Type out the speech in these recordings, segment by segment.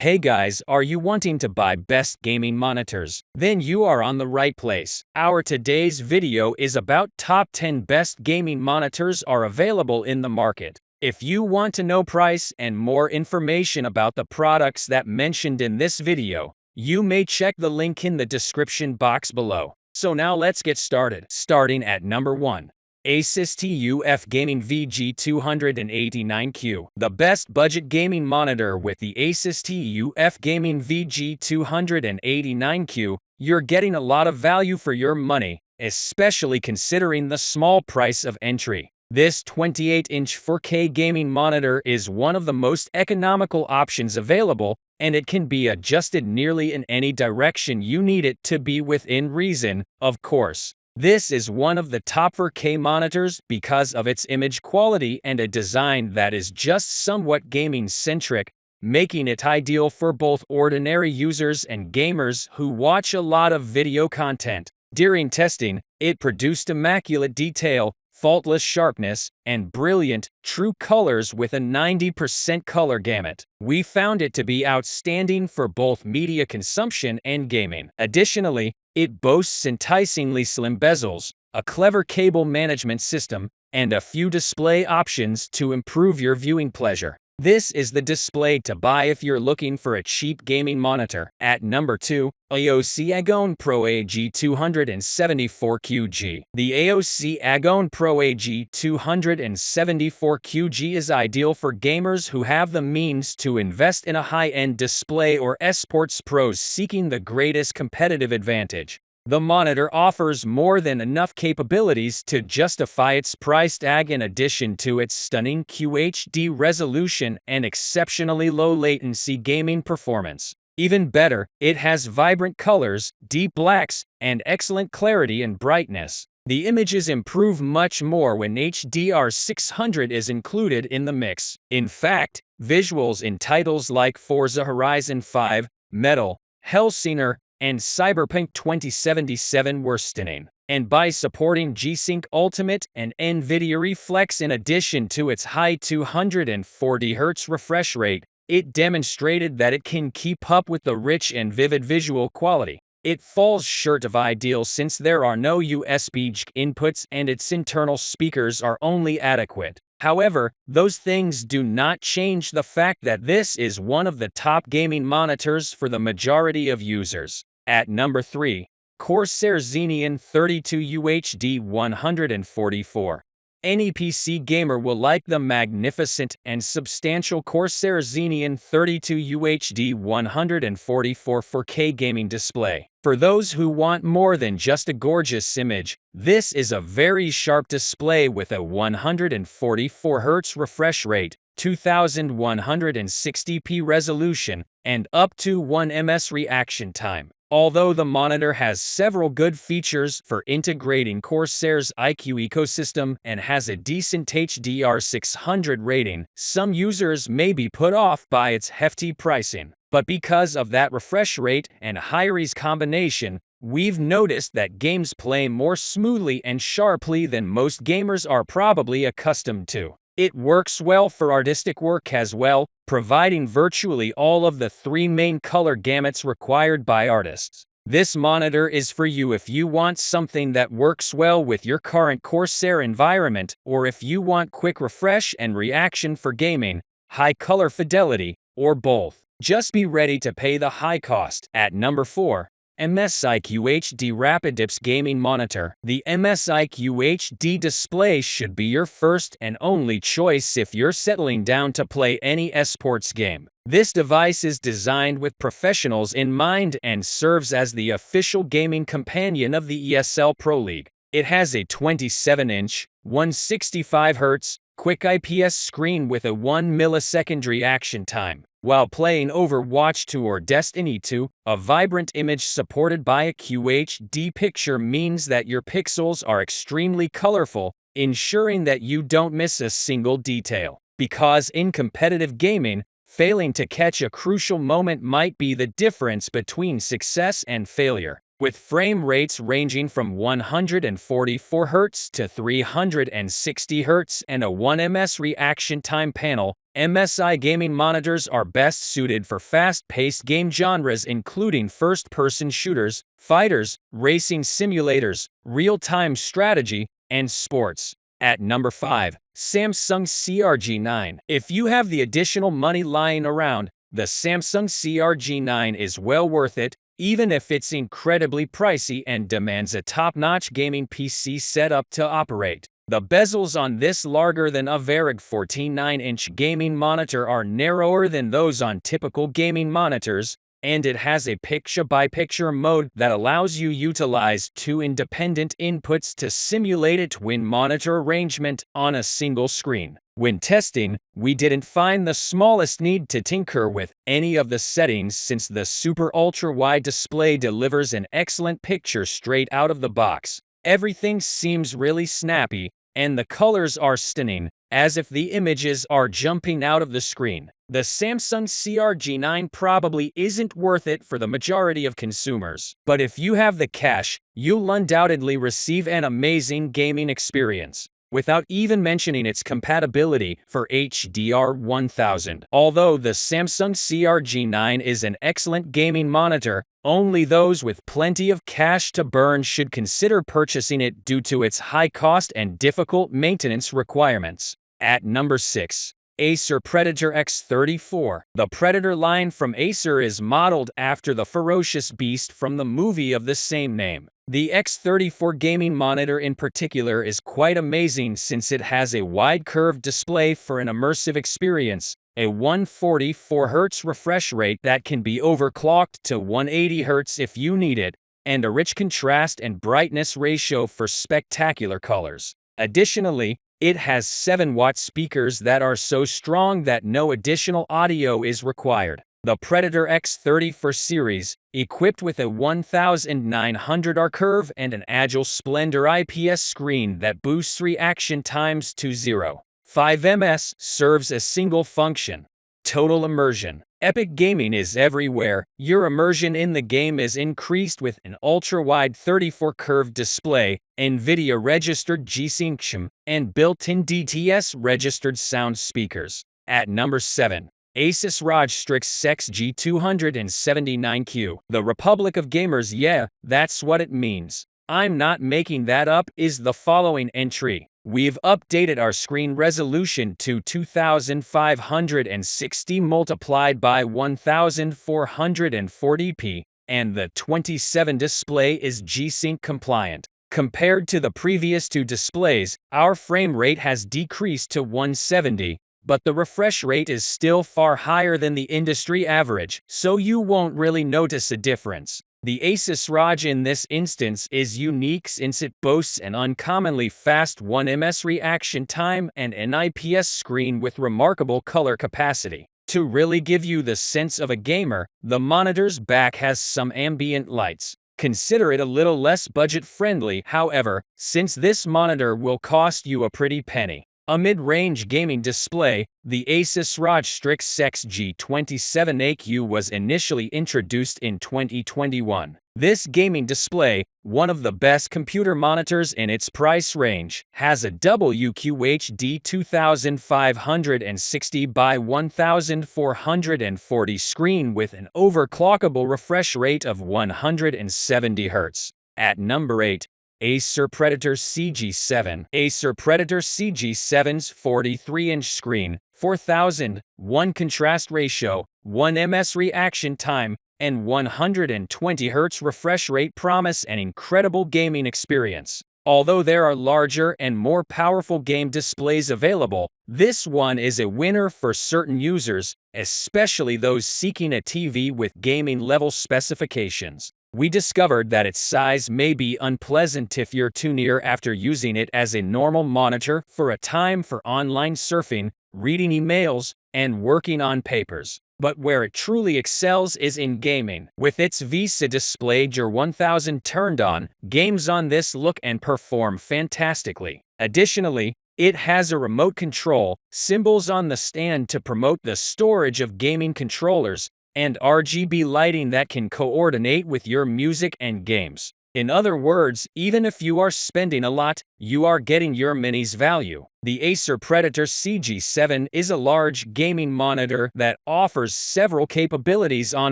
Hey guys, are you wanting to buy best gaming monitors? Then you are on the right place. Our today's video is about top 10 best gaming monitors are available in the market. If you want to know price and more information about the products that mentioned in this video, you may check the link in the description box below. So now let's get started. Starting at number 1. Asus TUF Gaming VG 289Q. The best budget gaming monitor with the Asus TUF Gaming VG 289Q, you're getting a lot of value for your money, especially considering the small price of entry. This 28-inch 4K gaming monitor is one of the most economical options available, and it can be adjusted nearly in any direction you need it to be within reason, of course. This is one of the top 4K monitors because of its image quality and a design that is just somewhat gaming-centric, making it ideal for both ordinary users and gamers who watch a lot of video content. During testing, it produced immaculate detail, faultless sharpness, and brilliant, true colors with a 90% color gamut. We found it to be outstanding for both media consumption and gaming. Additionally, it boasts enticingly slim bezels, a clever cable management system, and a few display options to improve your viewing pleasure. This is the display to buy if you're looking for a cheap gaming monitor. At number 2, AOC Agon Pro AG274QG. The AOC Agon Pro AG274QG is ideal for gamers who have the means to invest in a high-end display or esports pros seeking the greatest competitive advantage. The monitor offers more than enough capabilities to justify its price tag in addition to its stunning QHD resolution and exceptionally low latency gaming performance. Even better, it has vibrant colors, deep blacks, and excellent clarity and brightness. The images improve much more when HDR600 is included in the mix. In fact, visuals in titles like Forza Horizon 5, Metal, Hellsinger, and Cyberpunk 2077 were stunning. And by supporting G-Sync Ultimate and NVIDIA Reflex in addition to its high 240Hz refresh rate, it demonstrated that it can keep up with the rich and vivid visual quality. It falls short of ideal since there are no USB inputs and its internal speakers are only adequate. However, those things do not change the fact that this is one of the top gaming monitors for the majority of users. At number 3, Corsair Xeneon 32UHD144. Any PC gamer will like the magnificent and substantial Corsair Xeneon 32UHD144 4K gaming display. For those who want more than just a gorgeous image, this is a very sharp display with a 144Hz refresh rate, 2160p resolution, and up to 1 ms reaction time. Although the monitor has several good features for integrating Corsair's IQ ecosystem and has a decent HDR600 rating, some users may be put off by its hefty pricing. But because of that refresh rate and high-res combination, we've noticed that games play more smoothly and sharply than most gamers are probably accustomed to. It works well for artistic work as well, providing virtually all of the 3 main color gamuts required by artists. This monitor is for you if you want something that works well with your current Corsair environment, or if you want quick refresh and reaction for gaming, high color fidelity, or both. Just be ready to pay the high cost. At number 4, MSI QHD Rapid-IPS Gaming Monitor. The MSI QHD display should be your first and only choice if you're settling down to play any esports game. This device is designed with professionals in mind and serves as the official gaming companion of the ESL Pro League. It has a 27-inch, 165Hz, quick IPS screen with a 1 millisecond reaction time. While playing Overwatch 2 or Destiny 2, a vibrant image supported by a QHD picture means that your pixels are extremely colorful, ensuring that you don't miss a single detail. Because in competitive gaming, failing to catch a crucial moment might be the difference between success and failure. with frame rates ranging from 144 Hz to 360 Hz and a 1 ms reaction time panel. MSI gaming monitors are best suited for fast-paced game genres including first-person shooters, fighters, racing simulators, real-time strategy, and sports. At number 5, Samsung CRG9. If you have the additional money lying around, the Samsung CRG9 is well worth it, even if it's incredibly pricey and demands a top-notch gaming PC setup to operate. The bezels on this larger than average 14.9-inch gaming monitor are narrower than those on typical gaming monitors, and it has a picture-by-picture mode that allows you utilize two independent inputs to simulate a twin monitor arrangement on a single screen. When testing, we didn't find the smallest need to tinker with any of the settings since the super ultra-wide display delivers an excellent picture straight out of the box. Everything seems really snappy, and the colors are stunning, as if the images are jumping out of the screen. The Samsung CRG9 probably isn't worth it for the majority of consumers, but if you have the cash, you'll undoubtedly receive an amazing gaming experience, without even mentioning its compatibility for HDR1000. Although the Samsung CRG9 is an excellent gaming monitor, only those with plenty of cash to burn should consider purchasing it due to its high cost and difficult maintenance requirements. At number 6. Acer Predator X34. The Predator line from Acer is modeled after the ferocious beast from the movie of the same name. The X34 gaming monitor in particular is quite amazing since it has a wide curved display for an immersive experience, a 144 Hz refresh rate that can be overclocked to 180 Hz if you need it, and a rich contrast and brightness ratio for spectacular colors. Additionally, it has 7-watt speakers that are so strong that no additional audio is required. The Predator X34 series, equipped with a 1900R curve and an agile Splendor IPS screen that boosts reaction times to 0.5 ms, serves a single function: total immersion. Epic gaming is everywhere. Your immersion in the game is increased with an ultra-wide 34 curved display, NVIDIA-registered G-Sync, and built-in DTS-registered sound speakers. At number 7. Asus ROG Strix XG274QG. The Republic of Gamers, yeah, that's what it means. I'm not making that up, is the following entry. We've updated our screen resolution to 2560 multiplied by 1440p, and the 27 display is G-Sync compliant. Compared to the previous two displays, our frame rate has decreased to 170, but the refresh rate is still far higher than the industry average, so you won't really notice a difference. The Asus ROG in this instance is unique since it boasts an uncommonly fast 1 ms reaction time and an IPS screen with remarkable color capacity. To really give you the sense of a gamer, the monitor's back has some ambient lights. Consider it a little less budget-friendly, however, since this monitor will cost you a pretty penny. A mid-range gaming display, the Asus ROG Strix XG7 was initially introduced in 2021. This gaming display, one of the best computer monitors in its price range, has a WQHD 2560 by 1440 screen with an overclockable refresh rate of 170 Hz. At number 8. Acer Predator CG7. Acer Predator CG7's 43-inch screen, 4001 contrast ratio, 1 ms reaction time, and 120 Hz refresh rate promise an incredible gaming experience. Although there are larger and more powerful game displays available, this one is a winner for certain users, especially those seeking a TV with gaming-level specifications. We discovered that its size may be unpleasant if you're too near after using it as a normal monitor for a time for online surfing, reading emails, and working on papers. But where it truly excels is in gaming. With its VISA display GR1000 turned on, games on this look and perform fantastically. Additionally, it has a remote control, symbols on the stand to promote the storage of gaming controllers, and RGB lighting that can coordinate with your music and games. In other words, even if you are spending a lot, you are getting your money's value. The Acer Predator CG7 is a large gaming monitor that offers several capabilities on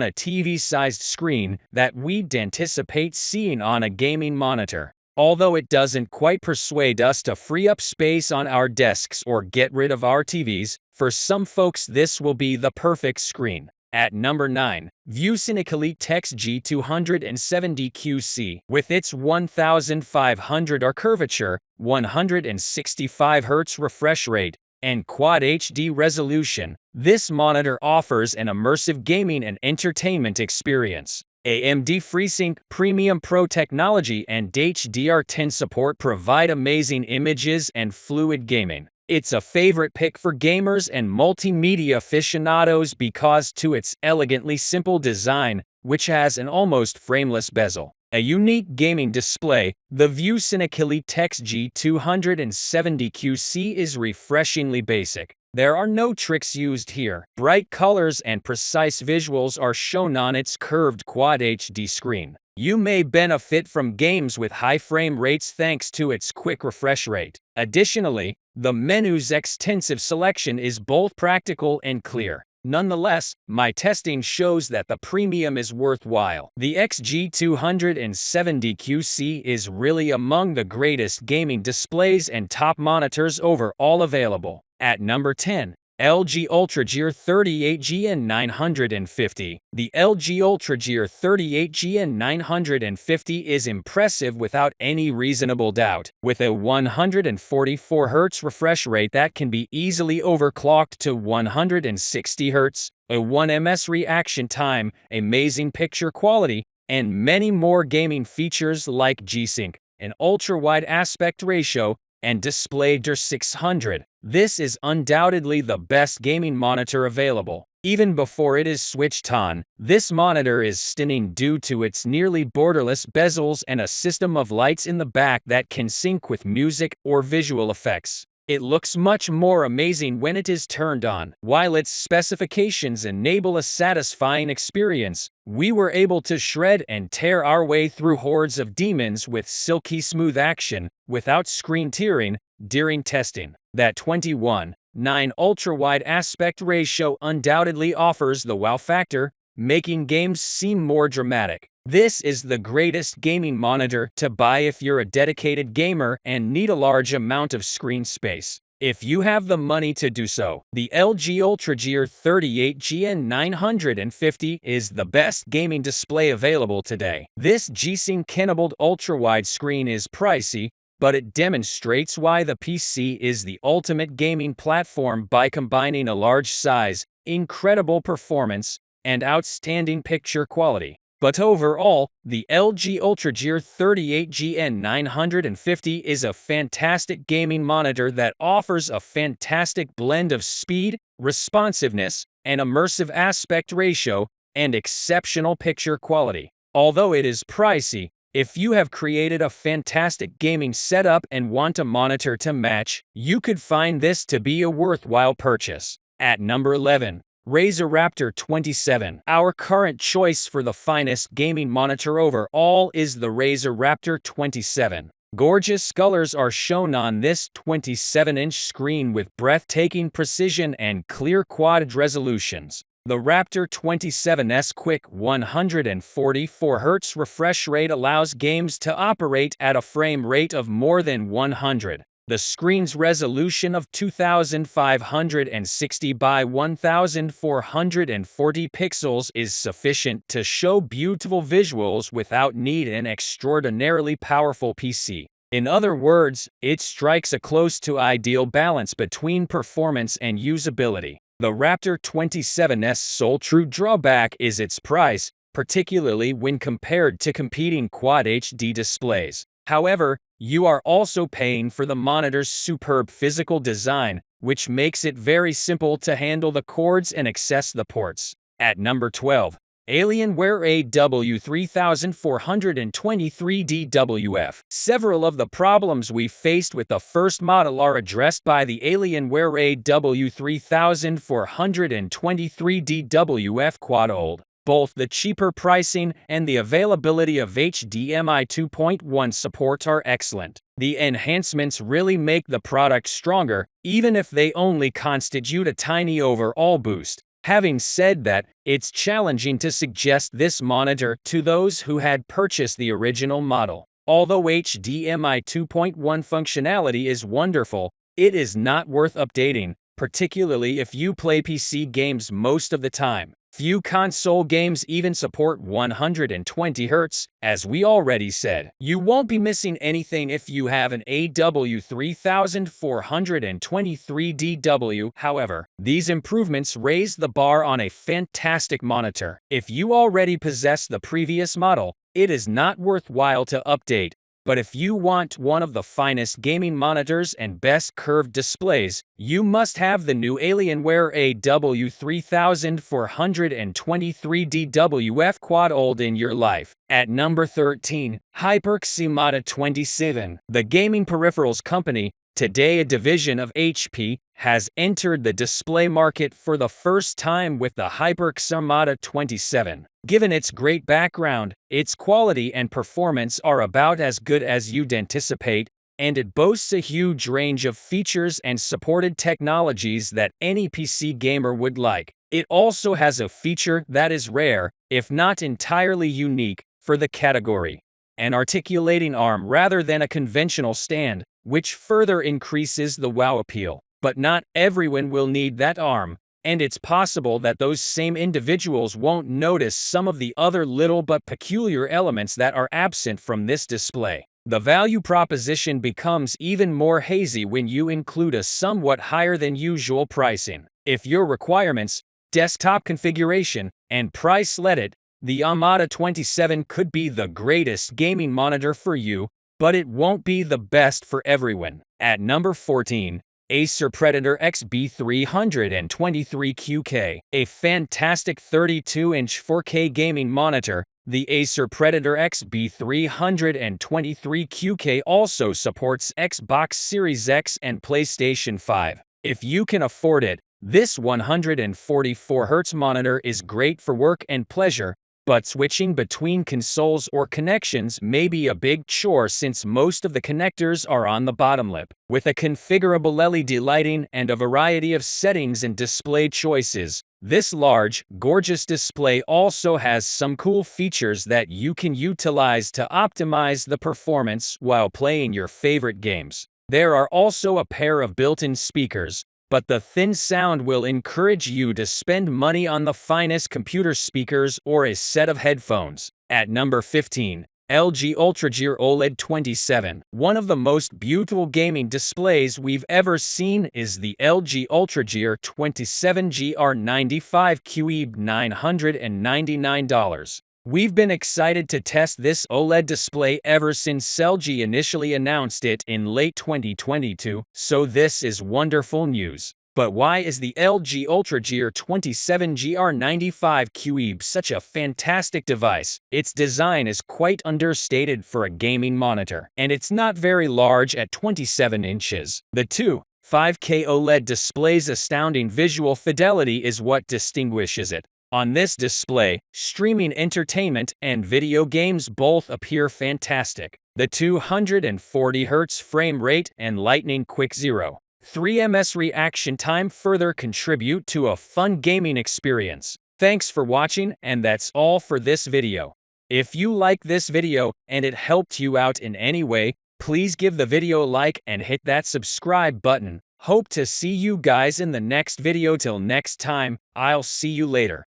a TV-sized screen that we'd anticipate seeing on a gaming monitor. Although it doesn't quite persuade us to free up space on our desks or get rid of our TVs, for some folks this will be the perfect screen. At number 9, ViewSonic Elite XG270QC. With its 1500 R curvature, 165 Hz refresh rate, and Quad HD resolution, this monitor offers an immersive gaming and entertainment experience. AMD FreeSync Premium Pro technology and HDR10 support provide amazing images and fluid gaming. It's a favorite pick for gamers and multimedia aficionados because to its elegantly simple design, which has an almost frameless bezel, a unique gaming display, the ViewSonic Elite XG270QC is refreshingly basic. There are no tricks used here. Bright colors and precise visuals are shown on its curved Quad HD screen. You may benefit from games with high frame rates thanks to its quick refresh rate. Additionally, the menu's extensive selection is both practical and clear. Nonetheless, my testing shows that the premium is worthwhile. The XG270QC is really among the greatest gaming displays and top monitors overall available. At number 10, LG UltraGear 38GN950. The LG UltraGear 38GN950 is impressive without any reasonable doubt. With a 144 Hz refresh rate that can be easily overclocked to 160 Hz, a 1 ms reaction time, amazing picture quality, and many more gaming features like G-Sync, an ultra-wide aspect ratio, and display DIR 600. This is undoubtedly the best gaming monitor available. Even before it is switched on, this monitor is stunning due to its nearly borderless bezels and a system of lights in the back that can sync with music or visual effects. It looks much more amazing when it is turned on. While its specifications enable a satisfying experience, we were able to shred and tear our way through hordes of demons with silky smooth action, without screen tearing, during testing. That 21:9 ultra-wide aspect ratio undoubtedly offers the wow factor, making games seem more dramatic. This is the greatest gaming monitor to buy if you're a dedicated gamer and need a large amount of screen space. If you have the money to do so, the LG UltraGear 38GN950 is the best gaming display available today. This G-Sync-enabled ultra-wide screen is pricey, but it demonstrates why the PC is the ultimate gaming platform by combining a large size, incredible performance, and outstanding picture quality. But overall, the LG UltraGear 38GN950 is a fantastic gaming monitor that offers a fantastic blend of speed, responsiveness, and immersive aspect ratio, and exceptional picture quality. Although it is pricey, if you have created a fantastic gaming setup and want a monitor to match, you could find this to be a worthwhile purchase. At number 11. Razer Raptor 27. Our current choice for the finest gaming monitor overall is the Razer Raptor 27. Gorgeous colors are shown on this 27-inch screen with breathtaking precision and clear quad resolutions. The Raptor 27's quick 144 Hz refresh rate allows games to operate at a frame rate of more than 100. The screen's resolution of 2560 by 1440 pixels is sufficient to show beautiful visuals without needing an extraordinarily powerful PC. In other words, it strikes a close to ideal balance between performance and usability. The Raptor 27's sole true drawback is its price, particularly when compared to competing Quad HD displays. However, you are also paying for the monitor's superb physical design, which makes it very simple to handle the cords and access the ports. At number 12. Alienware AW3423DWF. Several of the problems we faced with the first model are addressed by the Alienware AW3423DWF Quad OLED. Both the cheaper pricing and the availability of HDMI 2.1 support are excellent. The enhancements really make the product stronger, even if they only constitute a tiny overall boost. Having said that, it's challenging to suggest this monitor to those who had purchased the original model. Although HDMI 2.1 functionality is wonderful, it is not worth updating, particularly if you play PC games most of the time. Few console games even support 120 Hz, as we already said. You won't be missing anything if you have an AW3423DW. However, these improvements raise the bar on a fantastic monitor. If you already possess the previous model, it is not worthwhile to update. But if you want one of the finest gaming monitors and best curved displays, you must have the new Alienware AW3423DWF Quad OLED in your life. At number 13, HyperX Armada 27. The gaming peripherals company, today a division of HP, has entered the display market for the first time with the HyperX Armada 27. Given its great background, its quality and performance are about as good as you'd anticipate, and it boasts a huge range of features and supported technologies that any PC gamer would like. It also has a feature that is rare, if not entirely unique, for the category: an articulating arm rather than a conventional stand, which further increases the wow appeal. But not everyone will need that arm, and it's possible that those same individuals won't notice some of the other little but peculiar elements that are absent from this display. The value proposition becomes even more hazy when you include a somewhat higher than usual pricing. If your requirements, desktop configuration, and price let it, the Armada 27 could be the greatest gaming monitor for you, but it won't be the best for everyone. At number 14, Acer Predator XB 323QG. A fantastic 32-inch 4K gaming monitor, the Acer Predator XB 323QG also supports Xbox Series X and PlayStation 5. If you can afford it, this 144 Hz monitor is great for work and pleasure, but switching between consoles or connections may be a big chore since most of the connectors are on the bottom lip. With a configurable LED lighting and a variety of settings and display choices, this large, gorgeous display also has some cool features that you can utilize to optimize the performance while playing your favorite games. There are also a pair of built-in speakers, but the thin sound will encourage you to spend money on the finest computer speakers or a set of headphones. At number 15, LG UltraGear OLED 27. One of the most beautiful gaming displays we've ever seen is the LG UltraGear 27 GR95QE $999. We've been excited to test this OLED display ever since LG initially announced it in late 2022, so this is wonderful news. But why is the LG UltraGear 27 GR95QE such a fantastic device? Its design is quite understated for a gaming monitor, and it's not very large at 27 inches. The 5K OLED display's astounding visual fidelity is what distinguishes it. On this display, streaming entertainment and video games both appear fantastic. The 240 Hz frame rate and lightning-quick 0.3 ms reaction time further contribute to a fun gaming experience. Thanks for watching, and that's all for this video. If you like this video and it helped you out in any way, please give the video a like and hit that subscribe button. Hope to see you guys in the next video. Till next time, I'll see you later.